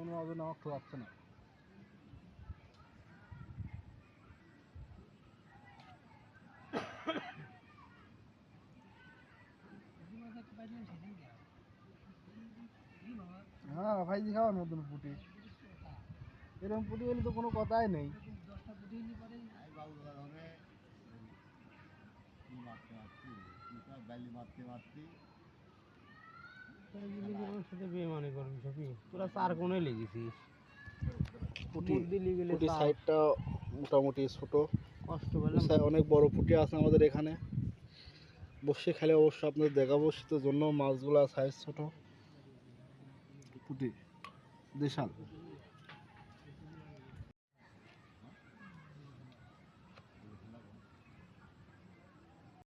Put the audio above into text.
মহাজন আমার খোয়াচ্ছে না। হ্যাঁ ভাইজি খাওয়া নতুন পুটি, এরকম পুটি হলে তো কোনো কথাই নেই। বেমানি করবি সবই, তোরা চার কোণে লেগেছিস। পুটি পুটি সাইডটা মোটামুটি ছোট, কষ্ট পেলাম। অনেক বড় পুটি আছে আমাদের এখানে। বসে খেলে অবশ্য আপনাদের দেখাবো, শীতের জন্য মাছগুলা সাইজ ছোট। পুটি দেশাল।